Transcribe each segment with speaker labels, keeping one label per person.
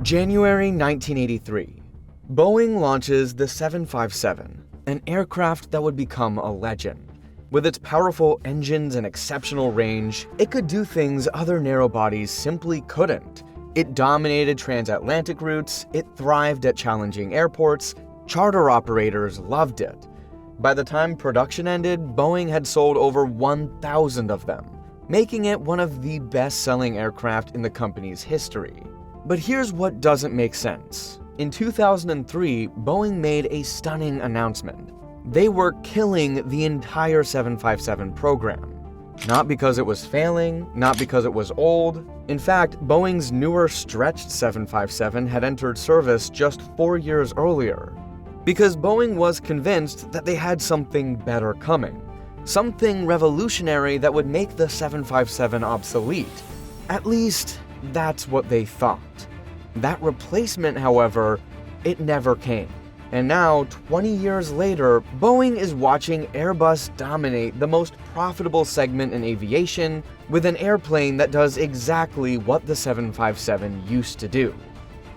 Speaker 1: January 1983. Boeing launches the 757, an aircraft that would become a legend. With its powerful engines and exceptional range, it could do things other narrow-bodies simply couldn't. It dominated transatlantic routes, it thrived at challenging airports, charter operators loved it. By the time production ended, Boeing had sold over 1,000 of them, making it one of the best-selling aircraft in the company's history. But here's what doesn't make sense. In 2003, Boeing made a stunning announcement. They were killing the entire 757 program. Not because it was failing, not because it was old. In fact, Boeing's newer stretched 757 had entered service just 4 years earlier. Because Boeing was convinced that they had something better coming. Something revolutionary that would make the 757 obsolete. At least, that's what they thought. That replacement, however, it never came. And now, 20 years later, Boeing is watching Airbus dominate the most profitable segment in aviation with an airplane that does exactly what the 757 used to do.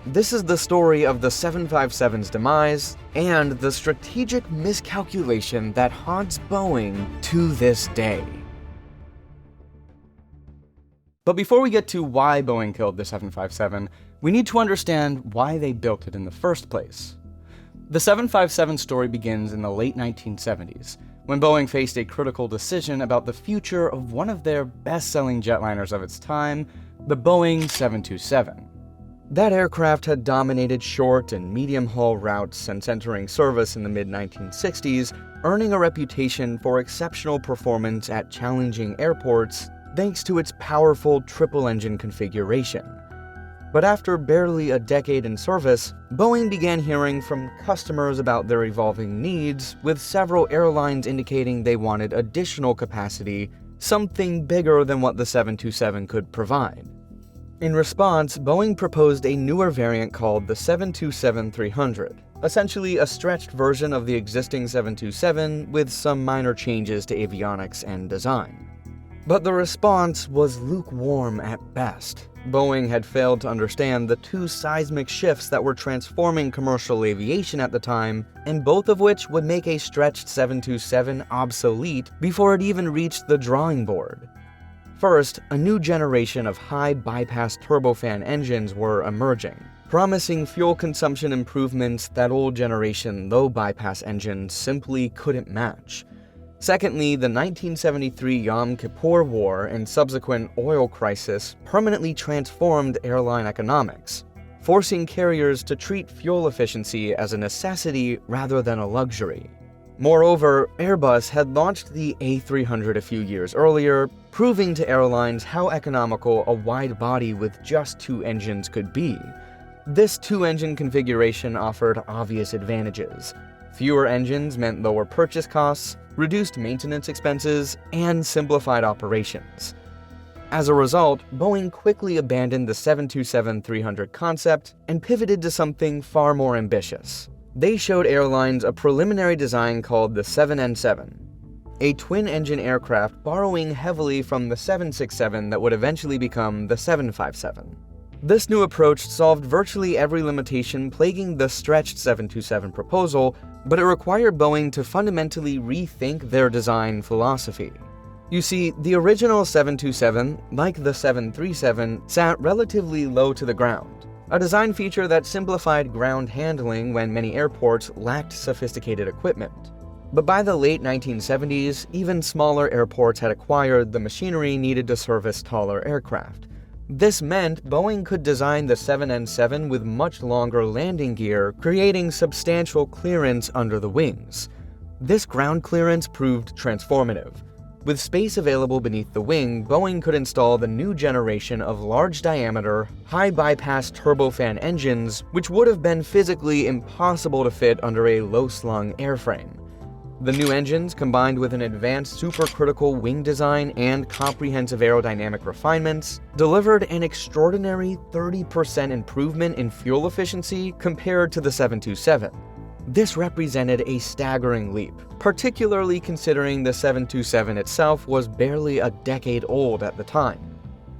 Speaker 1: This is the story of the 757's demise and the strategic miscalculation that haunts Boeing to this day. But before we get to why Boeing killed the 757, we need to understand why they built it in the first place. The 757 story begins in the late 1970s, when Boeing faced a critical decision about the future of one of their best-selling jetliners of its time, the Boeing 727. That aircraft had dominated short and medium-haul routes since entering service in the mid-1960s, earning a reputation for exceptional performance at challenging airports thanks to its powerful triple-engine configuration. But after barely a decade in service, Boeing began hearing from customers about their evolving needs, with several airlines indicating they wanted additional capacity, something bigger than what the 727 could provide. In response, Boeing proposed a newer variant called the 727-300, essentially a stretched version of the existing 727 with some minor changes to avionics and design. But the response was lukewarm at best. Boeing had failed to understand the two seismic shifts that were transforming commercial aviation at the time, and both of which would make a stretched 727 obsolete before it even reached the drawing board. First, a new generation of high-bypass turbofan engines were emerging, promising fuel consumption improvements that old generation low-bypass engines simply couldn't match. Secondly, the 1973 Yom Kippur War and subsequent oil crisis permanently transformed airline economics, forcing carriers to treat fuel efficiency as a necessity rather than a luxury. Moreover, Airbus had launched the A300 a few years earlier, proving to airlines how economical a wide body with just two engines could be. This two-engine configuration offered obvious advantages. Fewer engines meant lower purchase costs, reduced maintenance expenses, and simplified operations. As a result, Boeing quickly abandoned the 727-300 concept and pivoted to something far more ambitious. They showed airlines a preliminary design called the 7N7, a twin-engine aircraft borrowing heavily from the 767 that would eventually become the 757. This new approach solved virtually every limitation plaguing the stretched 727 proposal, but it required Boeing to fundamentally rethink their design philosophy. You see, the original 727, like the 737, sat relatively low to the ground, a design feature that simplified ground handling when many airports lacked sophisticated equipment. But by the late 1970s, even smaller airports had acquired the machinery needed to service taller aircraft. This meant Boeing could design the 7N7 with much longer landing gear, creating substantial clearance under the wings. This ground clearance proved transformative. With space available beneath the wing, Boeing could install the new generation of large-diameter, high-bypass turbofan engines, which would have been physically impossible to fit under a low-slung airframe. The new engines, combined with an advanced supercritical wing design and comprehensive aerodynamic refinements, delivered an extraordinary 30% improvement in fuel efficiency compared to the 727. This represented a staggering leap, particularly considering the 727 itself was barely a decade old at the time.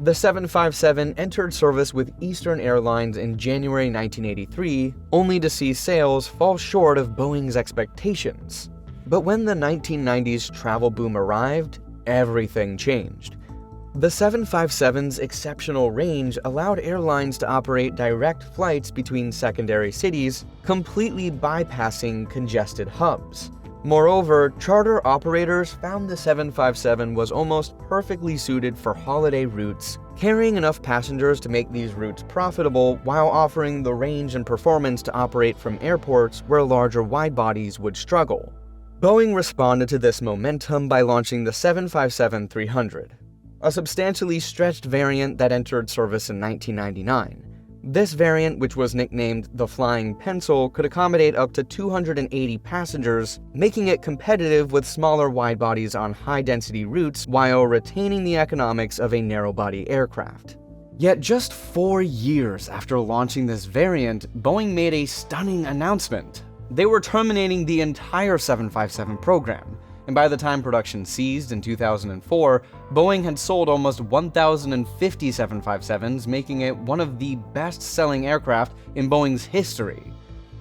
Speaker 1: The 757 entered service with Eastern Airlines in January 1983, only to see sales fall short of Boeing's expectations. But when the 1990s travel boom arrived, everything changed. The 757's exceptional range allowed airlines to operate direct flights between secondary cities, completely bypassing congested hubs. Moreover, charter operators found the 757 was almost perfectly suited for holiday routes, carrying enough passengers to make these routes profitable while offering the range and performance to operate from airports where larger wide-bodies would struggle. Boeing responded to this momentum by launching the 757-300, a substantially stretched variant that entered service in 1999. This variant, which was nicknamed the Flying Pencil, could accommodate up to 280 passengers, making it competitive with smaller wide-bodies on high-density routes while retaining the economics of a narrow-body aircraft. Yet just 4 years after launching this variant, Boeing made a stunning announcement. They were terminating the entire 757 program, and by the time production ceased in 2004, Boeing had sold almost 1,050 757s, making it one of the best-selling aircraft in Boeing's history.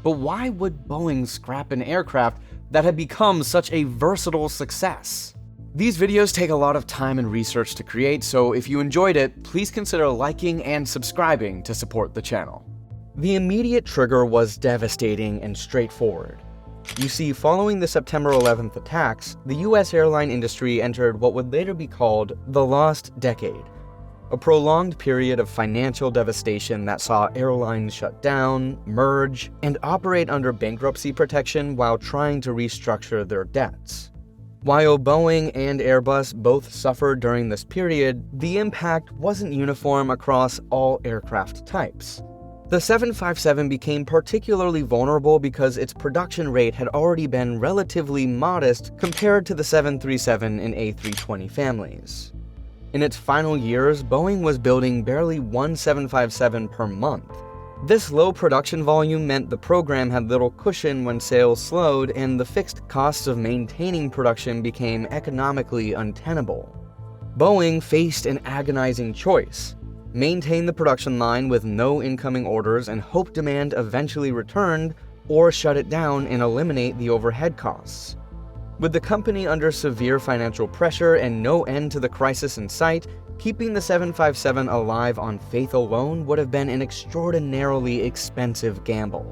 Speaker 1: But why would Boeing scrap an aircraft that had become such a versatile success? These videos take a lot of time and research to create, so if you enjoyed it, please consider liking and subscribing to support the channel. The immediate trigger was devastating and straightforward. You see, following the September 11th attacks, the US airline industry entered what would later be called the Lost Decade, a prolonged period of financial devastation that saw airlines shut down, merge, and operate under bankruptcy protection while trying to restructure their debts. While Boeing and Airbus both suffered during this period, the impact wasn't uniform across all aircraft types. The 757 became particularly vulnerable because its production rate had already been relatively modest compared to the 737 and A320 families. In its final years, Boeing was building barely one 757 per month. This low production volume meant the program had little cushion when sales slowed, and the fixed costs of maintaining production became economically untenable. Boeing faced an agonizing choice: maintain the production line with no incoming orders and hope demand eventually returned, or shut it down and eliminate the overhead costs. With the company under severe financial pressure and no end to the crisis in sight, keeping the 757 alive on faith alone would have been an extraordinarily expensive gamble.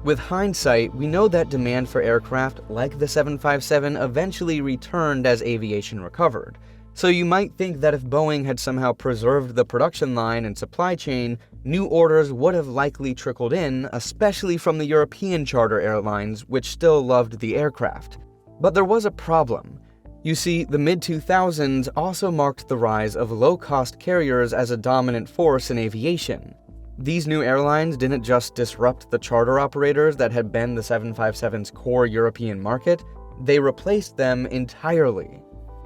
Speaker 1: With hindsight, we know that demand for aircraft like the 757 eventually returned as aviation recovered. So you might think that if Boeing had somehow preserved the production line and supply chain, new orders would have likely trickled in, especially from the European charter airlines, which still loved the aircraft. But there was a problem. You see, the mid-2000s also marked the rise of low-cost carriers as a dominant force in aviation. These new airlines didn't just disrupt the charter operators that had been the 757's core European market, they replaced them entirely.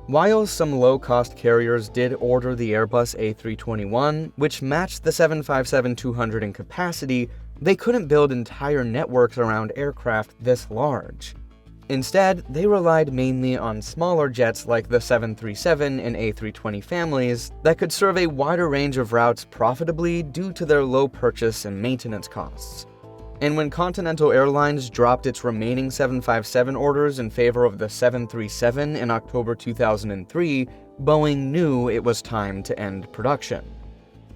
Speaker 1: While some low-cost carriers did order the Airbus A321, which matched the 757-200 in capacity, they couldn't build entire networks around aircraft this large. Instead, they relied mainly on smaller jets like the 737 and A320 families that could serve a wider range of routes profitably due to their low purchase and maintenance costs. And when Continental Airlines dropped its remaining 757 orders in favor of the 737 in October 2003, Boeing knew it was time to end production.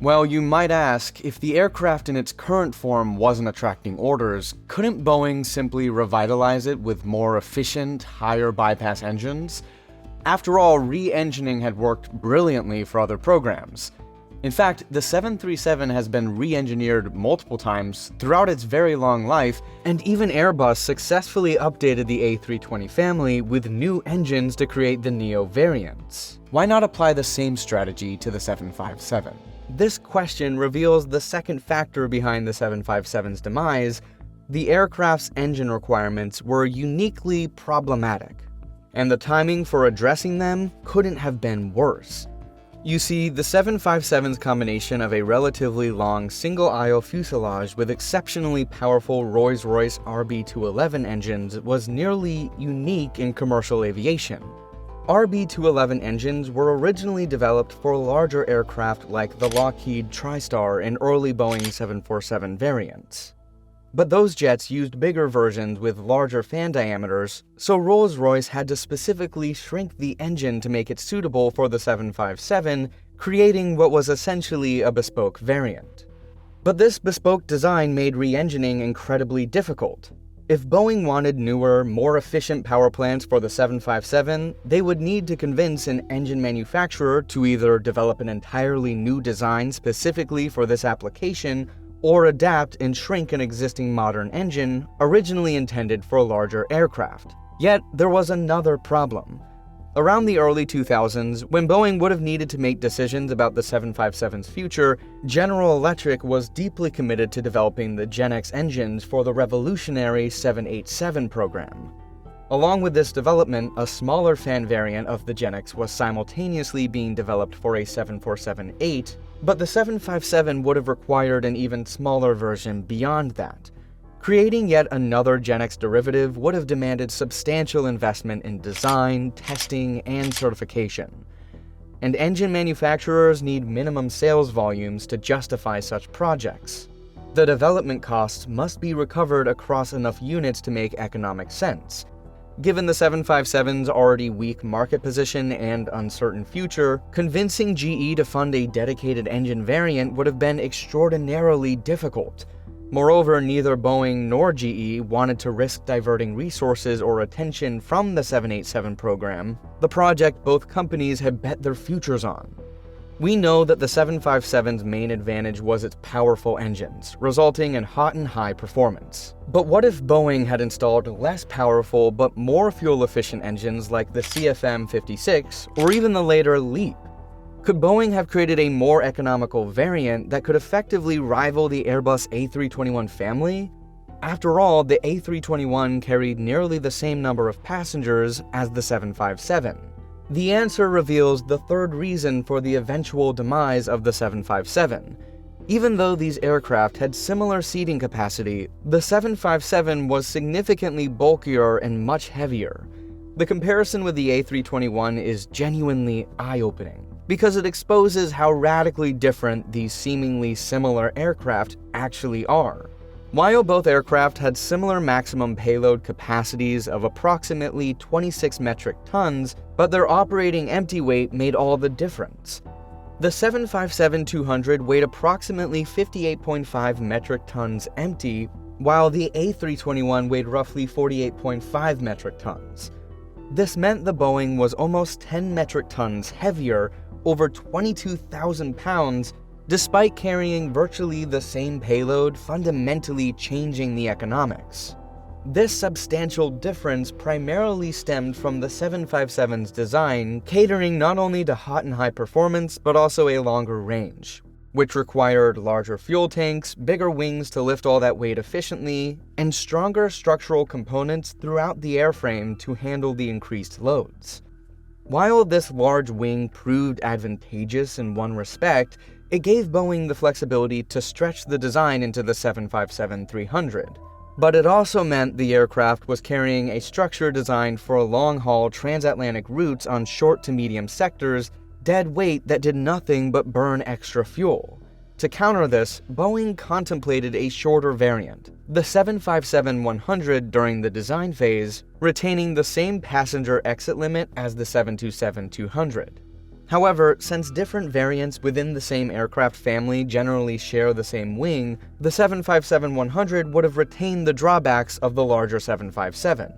Speaker 1: Well, you might ask, if the aircraft in its current form wasn't attracting orders, couldn't Boeing simply revitalize it with more efficient, higher bypass engines? After all, re-engining had worked brilliantly for other programs. In fact, the 737 has been re-engineered multiple times throughout its very long life, and even Airbus successfully updated the A320 family with new engines to create the Neo variants. Why not apply the same strategy to the 757? This question reveals the second factor behind the 757's demise. The aircraft's engine requirements were uniquely problematic, and the timing for addressing them couldn't have been worse. You see, the 757's combination of a relatively long single-aisle fuselage with exceptionally powerful Rolls-Royce RB211 engines was nearly unique in commercial aviation. RB211 engines were originally developed for larger aircraft like the Lockheed TriStar and early Boeing 747 variants. But those jets used bigger versions with larger fan diameters, so Rolls-Royce had to specifically shrink the engine to make it suitable for the 757, creating what was essentially a bespoke variant. But this bespoke design made re-engining incredibly difficult. If Boeing wanted newer, more efficient power plants for the 757, they would need to convince an engine manufacturer to either develop an entirely new design specifically for this application, or adapt and shrink an existing modern engine originally intended for larger aircraft. Yet, there was another problem. Around the early 2000s, when Boeing would have needed to make decisions about the 757's future, General Electric was deeply committed to developing the Gen X engines for the revolutionary 787 program. Along with this development, a smaller fan variant of the Gen X was simultaneously being developed for a 747-8, but the 757 would have required an even smaller version beyond that. Creating yet another Gen X derivative would have demanded substantial investment in design, testing, and certification. And engine manufacturers need minimum sales volumes to justify such projects. The development costs must be recovered across enough units to make economic sense. Given the 757's already weak market position and uncertain future, convincing GE to fund a dedicated engine variant would have been extraordinarily difficult. Moreover, neither Boeing nor GE wanted to risk diverting resources or attention from the 787 program, the project both companies had bet their futures on. We know that the 757's main advantage was its powerful engines, resulting in hot and high performance. But what if Boeing had installed less powerful but more fuel-efficient engines like the CFM56 or even the later LEAP? Could Boeing have created a more economical variant that could effectively rival the Airbus A321 family? After all, the A321 carried nearly the same number of passengers as the 757. The answer reveals the third reason for the eventual demise of the 757. Even though these aircraft had similar seating capacity, the 757 was significantly bulkier and much heavier. The comparison with the A321 is genuinely eye-opening, because it exposes how radically different these seemingly similar aircraft actually are. While both aircraft had similar maximum payload capacities of approximately 26 metric tons, but their operating empty weight made all the difference. The 757-200 weighed approximately 58.5 metric tons empty, while the A321 weighed roughly 48.5 metric tons. This meant the Boeing was almost 10 metric tons heavier, over 22,000 pounds, despite carrying virtually the same payload, fundamentally changing the economics. This substantial difference primarily stemmed from the 757's design, catering not only to hot and high performance, but also a longer range, which required larger fuel tanks, bigger wings to lift all that weight efficiently, and stronger structural components throughout the airframe to handle the increased loads. While this large wing proved advantageous in one respect, it gave Boeing the flexibility to stretch the design into the 757-300. But it also meant the aircraft was carrying a structure designed for long-haul transatlantic routes on short to medium sectors, dead weight that did nothing but burn extra fuel. To counter this, Boeing contemplated a shorter variant, the 757-100 during the design phase, retaining the same passenger exit limit as the 727-200. However, since different variants within the same aircraft family generally share the same wing, the 757-100 would have retained the drawbacks of the larger 757.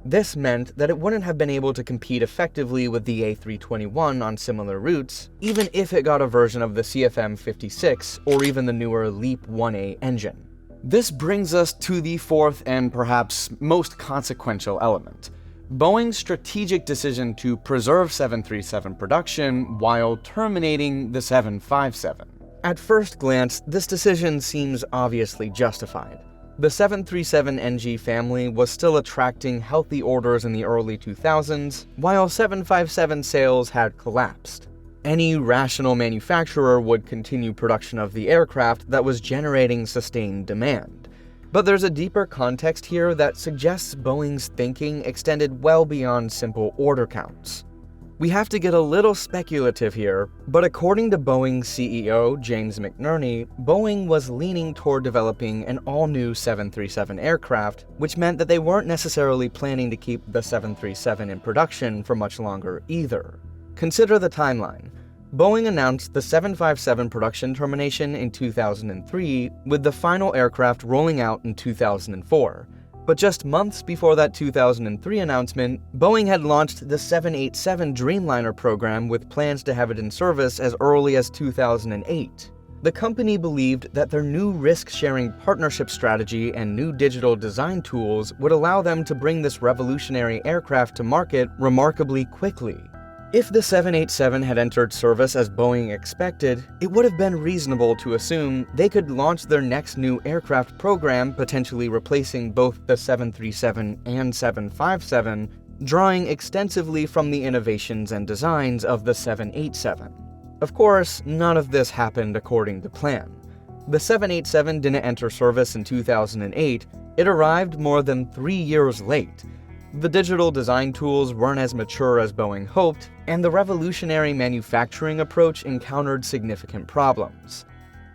Speaker 1: This meant that it wouldn't have been able to compete effectively with the A321 on similar routes, even if it got a version of the CFM56 or even the newer LEAP 1A engine. This brings us to the fourth and perhaps most consequential element: Boeing's strategic decision to preserve 737 production while terminating the 757. At first glance, this decision seems obviously justified. The 737NG family was still attracting healthy orders in the early 2000s, while 757 sales had collapsed. Any rational manufacturer would continue production of the aircraft that was generating sustained demand. But there's a deeper context here that suggests Boeing's thinking extended well beyond simple order counts. We have to get a little speculative here, but according to Boeing CEO James McNerney, Boeing was leaning toward developing an all-new 737 aircraft, which meant that they weren't necessarily planning to keep the 737 in production for much longer either. Consider the timeline. Boeing announced the 757 production termination in 2003, with the final aircraft rolling out in 2004. But just months before that 2003 announcement, Boeing had launched the 787 Dreamliner program with plans to have it in service as early as 2008. The company believed that their new risk-sharing partnership strategy and new digital design tools would allow them to bring this revolutionary aircraft to market remarkably quickly. If the 787 had entered service as Boeing expected, it would have been reasonable to assume they could launch their next new aircraft program, potentially replacing both the 737 and 757, drawing extensively from the innovations and designs of the 787. Of course, none of this happened according to plan. The 787 didn't enter service in 2008, it arrived more than 3 years late. The digital design tools weren't as mature as Boeing hoped, and the revolutionary manufacturing approach encountered significant problems.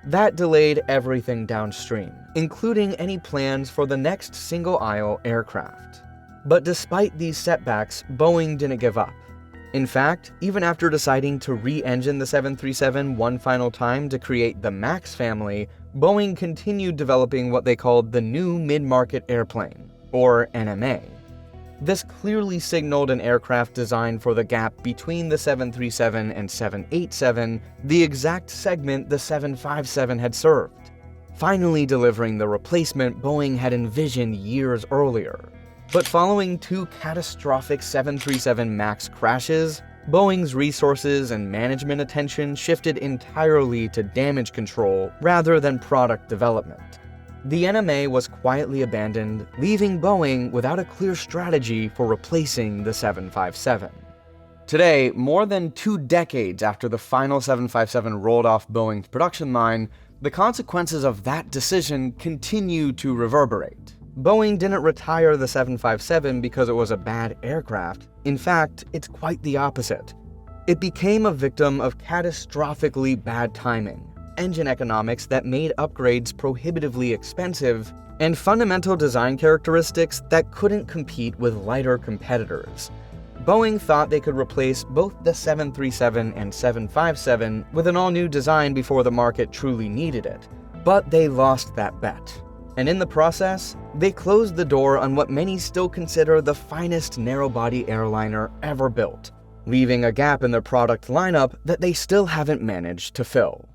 Speaker 1: That delayed everything downstream, including any plans for the next single-aisle aircraft. But despite these setbacks, Boeing didn't give up. In fact, even after deciding to re-engine the 737 one final time to create the MAX family, Boeing continued developing what they called the New Mid-Market Airplane, or NMA. This clearly signaled an aircraft designed for the gap between the 737 and 787, the exact segment the 757 had served, finally delivering the replacement Boeing had envisioned years earlier. But following 2 catastrophic 737 MAX crashes, Boeing's resources and management attention shifted entirely to damage control rather than product development. The NMA was quietly abandoned, leaving Boeing without a clear strategy for replacing the 757. Today, more than 2 decades after the final 757 rolled off Boeing's production line, the consequences of that decision continue to reverberate. Boeing didn't retire the 757 because it was a bad aircraft. In fact, it's quite the opposite. It became a victim of catastrophically bad timing, engine economics that made upgrades prohibitively expensive, and fundamental design characteristics that couldn't compete with lighter competitors. Boeing thought they could replace both the 737 and 757 with an all-new design before the market truly needed it, but they lost that bet. And in the process, they closed the door on what many still consider the finest narrow-body airliner ever built, leaving a gap in their product lineup that they still haven't managed to fill.